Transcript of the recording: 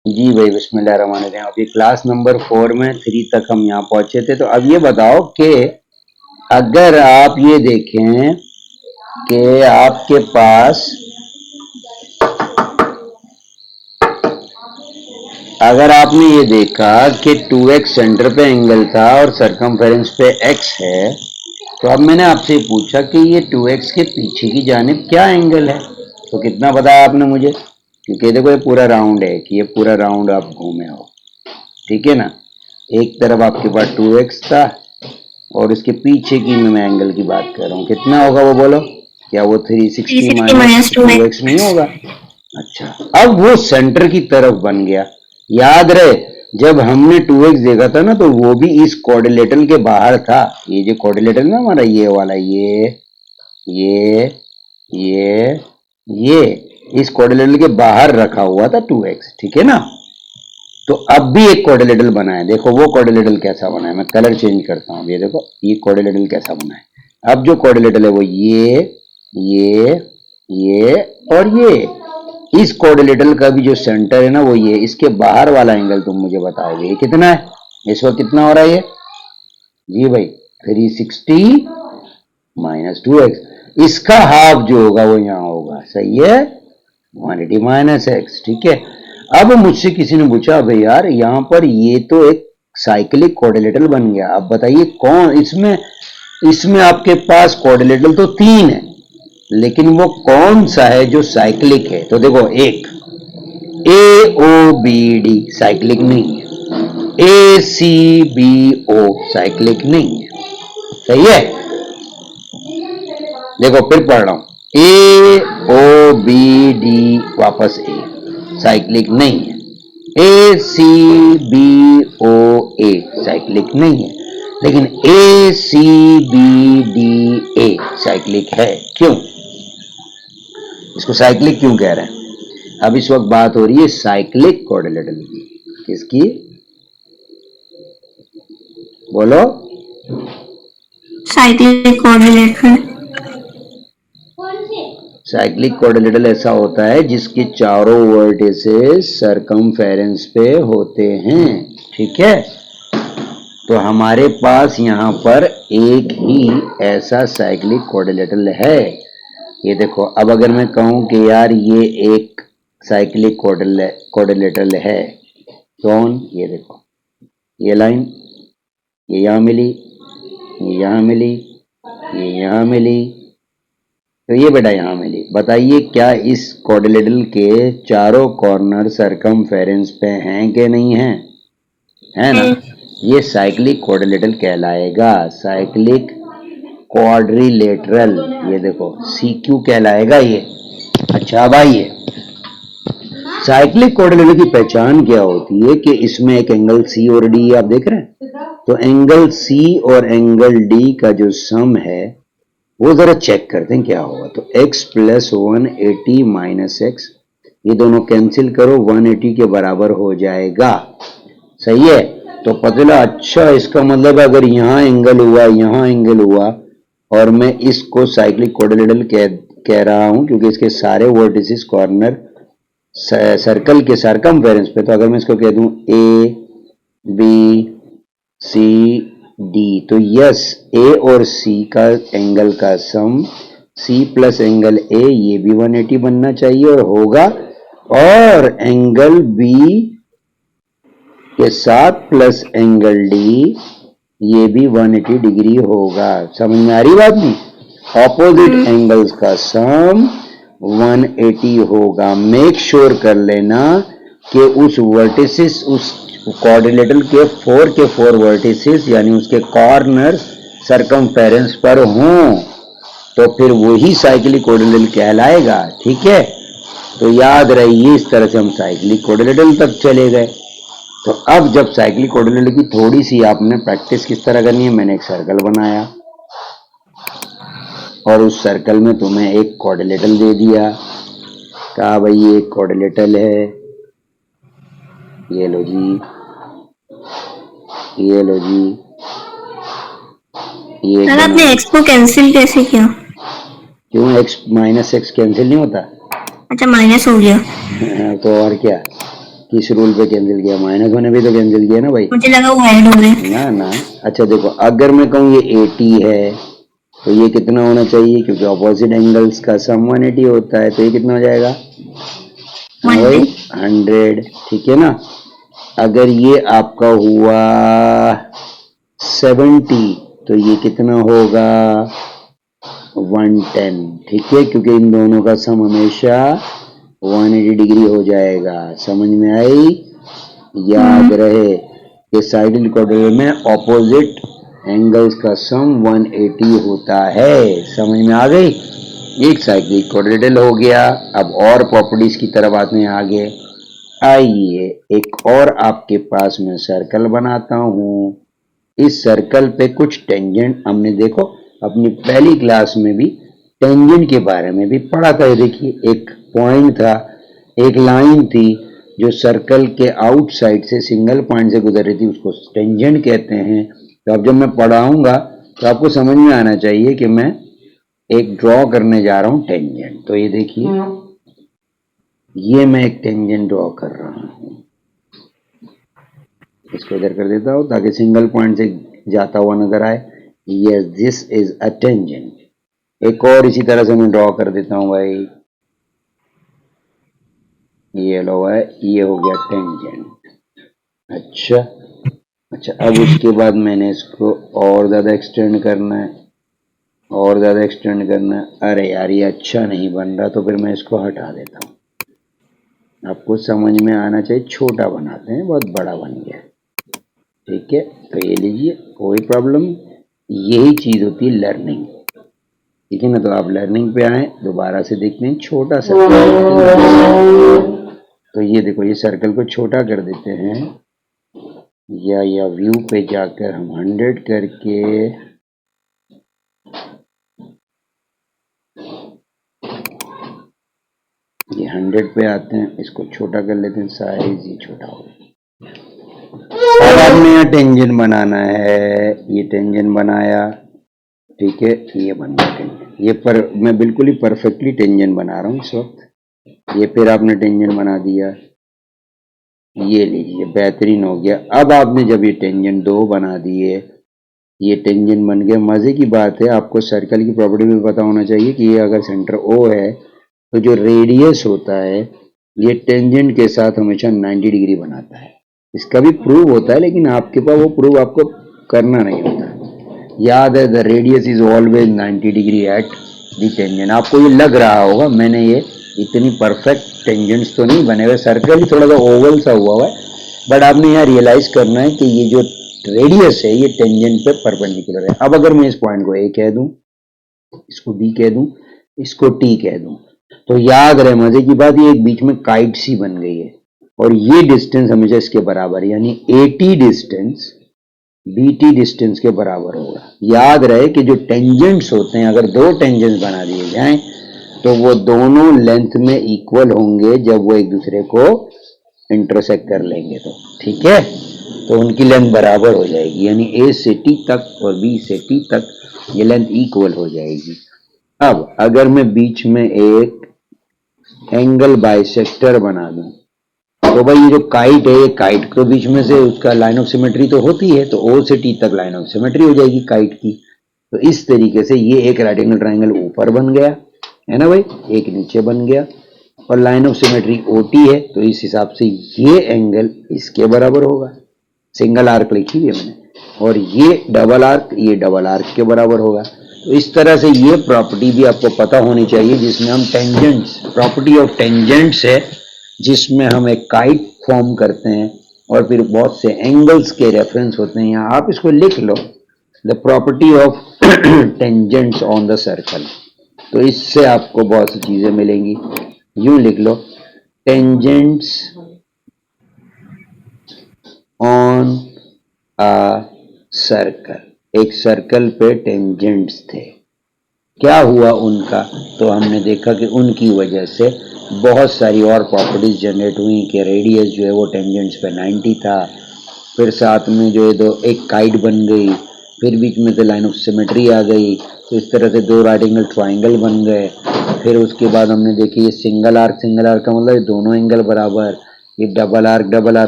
जी भाई, बिस्मिल्लाहिर्रहमानिर्रहीम। अभी क्लास नंबर 4 में 3 तक हम यहाँ पहुंचे थे। तो अब ये बताओ कि अगर आप ये देखें कि आपके पास अगर आपने ये देखा कि 2x सेंटर पे एंगल था और सरकमफेरेंस पे x है, तो अब मैंने आपसे पूछा कि ये 2x के पीछे की जानिब क्या एंगल है। तो कितना बताया आपने मुझे? क्योंकि देखो ये पूरा राउंड है कि ये पूरा राउंड आप घूमे हो, ठीक है ना। एक तरफ आपके पास 2x था और इसके पीछे की मैं एंगल की बात कर रहा हूँ। कितना होगा वो बोलो? क्या वो 360 360 माइनस माइनस 2x नहीं होगा? अच्छा, अब वो सेंटर की तरफ बन गया। याद रहे, जब हमने 2x देखा था ना, तो वो भी इस कोऑर्डिनेटर के बाहर था। ये जो कोऑर्डिनेटर ना हमारा, ये वाला, ये ये ये इस कोऑर्डिनेटर के बाहर रखा हुआ था 2x, ठीक है ना। तो अब भी एक कोऑर्डिनेटर बना है। देखो वो कोऑर्डिनेटर कैसा बना है, मैं कलर चेंज करता हूँ। ये देखो ये कोऑर्डिनेटर कैसा बना है। अब जो कोऑर्डिनेटर है वो ये और ये। इस कोऑर्डिनेटर का भी जो सेंटर है ना वो ये। इसके बाहर वाला एंगल तुम मुझे बताओगे ये कितना है? इस वक्त कितना हो रहा है ये? जी भाई, 360 माइनस 2x। इसका हाफ जो होगा वो यहाँ होगा, सही है, 180 माइनस एक्स, ठीक है। अब मुझसे किसी ने पूछा, भाई यार यहाँ पर ये तो एक साइक्लिक कोऑर्डिनेटर बन गया। अब बताइए कौन इसमें इसमें आपके पास कोऑर्डिनेटर तो 3 है, लेकिन वो कौन सा है जो साइक्लिक है? तो देखो, एक AOBD साइक्लिक नहीं है, ACBO साइक्लिक नहीं है, सही है। देखो फिर पढ़ रहा हूं, AOBD वापस ए साइक्लिक नहीं है, ACBOA साइक्लिक नहीं है, लेकिन ACBDA साइक्लिक है। क्यों? इसको साइक्लिक क्यों कह रहे हैं? अब इस वक्त बात हो रही है साइक्लिक कोऑर्डिनेटर की। किसकी? बोलो। Cyclic coordinator. साइक्लिक कोऑर्डिनेटर ऐसा होता है जिसके चारों वर्टिसेस सरकमफेरेंस पे होते हैं, ठीक है। तो हमारे पास यहाँ पर एक ही ऐसा साइक्लिक कोऑर्डिनेटर है। ये देखो, अब अगर मैं कहूँ कि यार ये एक साइक्लिक कोऑर्डिनेटर है, कौन? ये देखो, ये लाइन, ये यहाँ मिली, ये यहाँ मिली, ये यहाँ मिली, तो ये बेटा यहाँ मिली। बताइए क्या इस कोऑर्डिनेटर के चारों कॉर्नर सरकमफेरेंस पे हैं कि नहीं हैं? है ना। ये साइक्लिक कोऑर्डिनेटर कहलाएगा, साइक्लिक क्वाड्रिलेटरल। ये देखो CQ कहलाएगा ये। अच्छा अब आइए, साइक्लिक कोऑर्डिनेटर की पहचान क्या होती है कि इसमें एक एंगल C और D आप देख रहे हैं। तो एंगल C और एंगल D का जो सम है वो जरा चेक करते हैं क्या होगा। तो x प्लस 180 माइनस एक्स, ये दोनों कैंसिल करो, 180 के बराबर हो जाएगा, सही है। तो पतला, अच्छा इसका मतलब अगर यहाँ एंगल हुआ, यहाँ एंगल हुआ, और मैं इसको साइक्लिक कोऑर्डिनेटर कह रहा हूं क्योंकि इसके सारे वर्टिसेस कॉर्नर सर्कल के सरकमफेरेंस पे। तो अगर मैं इसको कह दूं ABCD, तो यस, A और C का एंगल का सम C प्लस एंगल A, ये भी 180 बनना चाहिए और होगा, और एंगल B के साथ प्लस एंगल D, ये भी 180 डिग्री होगा। समझ में आ रही बात? नहीं, ऑपोजिट एंगल्स का सम 180 होगा। मेक श्योर कर लेना कि उस वर्टिसेस, उस कोऑर्डिनेटर के 4 वर्टिसेस यानी उसके कॉर्नर सरकमफेरेंस पर हों, तो फिर वही साइक्लिक कोऑर्डिनेटर कहलाएगा, ठीक है। तो याद रहिए, इस तरह से हम साइक्लिक कोऑर्डिनेटर तक चले गए। तो अब जब साइक्लिक कोऑर्डिनेटर की थोड़ी सी आपने प्रैक्टिस किस तरह करनी है, मैंने एक सर्कल बनाया और उस सर्कल में तुम्हें एक कोऑर्डिनेटर दे दिया। कहा भाई ये एक कोऑर्डिनेटर है, ये लो जी, ये लो जी, ये सर आपने x को कैंसिल कैसे किया? क्यों? x माइनस एक्स कैंसिल नहीं होता? अच्छा, माइनस हो गया। तो और क्या, किस रूल पे कैंसिल किया? माइनस होने पे तो कैंसिल किया ना भाई। मुझे लगा वो ऐड हो रहे हैं। ना ना। अच्छा देखो, अगर मैं कहूँ ये 80 है तो ये कितना होना चाहिए? क्योंकि ऑपोजिट एंगल्स का सम 180 होता है, तो ये कितना हो जाएगा? हाँ भाई 100, ठीक है ना। अगर ये आपका हुआ 70 तो ये कितना होगा? 110, ठीक है, क्योंकि इन दोनों का सम हमेशा 180 डिग्री हो जाएगा। समझ में आई? याद रहे कि साइड क्वाड्रेंट में ऑपोजिट एंगल्स का सम 180 होता है। समझ में आ गई? एक साइक्लिक क्वाड्रेंटल हो गया। अब और प्रॉपर्टीज की तरफ आते हैं आगे। आइए एक और आपके पास में सर्कल बनाता हूं। इस सर्कल पे कुछ टेंजेंट हमने देखो अपनी पहली क्लास में भी टेंजेंट के बारे में भी पढ़ा था। देखिए एक पॉइंट था, एक लाइन थी जो सर्कल के आउटसाइड से सिंगल पॉइंट से गुजर रही थी, उसको टेंजेंट कहते हैं। तो अब जब मैं पढ़ाऊंगा तो आपको समझ में आना चाहिए कि मैं एक ड्रॉ करने जा रहा हूं टेंजेंट। तो ये देखिए, ये मैं एक टेंजेंट ड्रॉ कर रहा हूं। इसको इधर कर देता हूं ताकि सिंगल पॉइंट से जाता हुआ नजर आए। Yes, this is a tangent. एक और इसी तरह से मैं ड्रॉ कर देता हूं भाई। ये लो है, ये हो गया टेंजेंट। अच्छा अच्छा, अब उसके बाद मैंने इसको और ज्यादा एक्सटेंड करना है, और ज्यादा एक्सटेंड करना है। अरे यार ये अच्छा नहीं बन रहा, तो फिर मैं इसको हटा देता हूँ। आपको समझ में आना चाहिए, छोटा बनाते हैं, बहुत बड़ा बन गया। ठीक है, तो ये लीजिए, कोई प्रॉब्लम। यही चीज होती है लर्निंग, ठीक है ना। तो आप लर्निंग पे आए, दोबारा से देखते हैं छोटा सर्कल। तो ये देखो, ये सर्कल को छोटा कर देते हैं, या व्यू पे जाकर हम 100 करके ये 100 पे आते हैं, इसको छोटा कर लेते हैं, साइज ही छोटा हो गया। अब आपने यहाँ टेंजेंट बनाना है, ये टेंजेंट बनाया, ठीक है, ये बन गया टेंजेंट। ये पर मैं बिल्कुल ही परफेक्टली टेंजेंट बना रहा हूँ इस वक्त। ये फिर आपने टेंजेंट बना दिया, ये लीजिए, बेहतरीन हो गया। अब आपने जब ये टेंजेंट 2 बना दिए, ये टेंजेंट बन गया। मजे की बात है, आपको सर्कल की प्रॉपर्टी भी पता होना चाहिए कि ये अगर सेंटर O है तो जो रेडियस होता है ये टेंजेंट के साथ हमेशा 90 डिग्री बनाता है। इसका भी प्रूव होता है, लेकिन आपके पास वो प्रूव आपको करना नहीं होता। याद है, the radius is always 90 degree at the tangent. आपको ये लग रहा होगा मैंने ये इतनी परफेक्ट टेंजेंट्स तो नहीं बने हुए, सर्कल ही थोड़ा सा ओवल सा हुआ है, बट आपने यहाँ रियलाइज करना है कि ये जो रेडियस है ये टेंजेंट पे परपेंडिकुलर है। अब अगर मैं इस पॉइंट को A कह दूं, इसको B कह दूं, इसको T कह दूं, तो याद रहे मजे की बात, ये एक बीच में काइट सी बन गई है, और ये डिस्टेंस हमेशा इसके बराबर है, यानी AT डिस्टेंस BT डिस्टेंस के बराबर होगा। याद रहे कि जो टेंजेंट्स होते हैं, अगर 2 टेंजेंट्स बना दिए जाएं तो वो दोनों लेंथ में इक्वल होंगे जब वो एक दूसरे को इंटरसेक्ट कर लेंगे। तो ठीक है, तो उनकी लेंथ बराबर हो जाएगी, यानी A से T तक और B से T तक ये लेंथ इक्वल हो जाएगी। अब अगर मैं बीच में एक एंगल बाइसेक्टर बना दूं, तो भाई ये जो काइट है, ये काइट के बीच में से उसका लाइन ऑफ सिमेट्री तो होती है, तो O से T तक लाइन ऑफ सिमेट्री हो जाएगी काइट की। तो इस तरीके से ये एक राइट एंगल ट्राइंगल ऊपर बन गया है ना भाई, एक नीचे बन गया, और लाइन ऑफ सिमेट्री OT है, तो इस हिसाब से ये एंगल इसके बराबर होगा। सिंगल आर्क लिखी है मैंने, और ये डबल आर्क, ये डबल आर्क के बराबर होगा। तो इस तरह से ये प्रॉपर्टी भी आपको पता होनी चाहिए, जिसमें हम टेंजेंट्स, प्रॉपर्टी ऑफ टेंजेंट्स है, जिसमें हम एक काइट फॉर्म करते हैं और फिर बहुत से एंगल्स के रेफरेंस होते हैं। यहाँ आप इसको लिख लो, the property of tangents on the circle. तो इससे आपको बहुत सी चीजें मिलेंगी। यूं लिख लो, टेंजेंट्स ऑन अ सर्कल। एक सर्कल पे टेंजेंट्स थे, क्या हुआ उनका? तो हमने देखा कि उनकी वजह से बहुत सारी और प्रॉपर्टीज जनरेट हुई कि रेडियस जो है वो टेंजेंट्स पे 90 था, फिर साथ में जो है दो एक काइट बन गई, फिर बीच में से लाइन ऑफ सिमेट्री आ गई, तो इस तरह से 2 राइट एंगल ट्राइंगल बन गए। फिर उसके बाद हमने देखी ये सिंगल आर्क का मतलब दोनों एंगल बराबर, ये डबल आर्क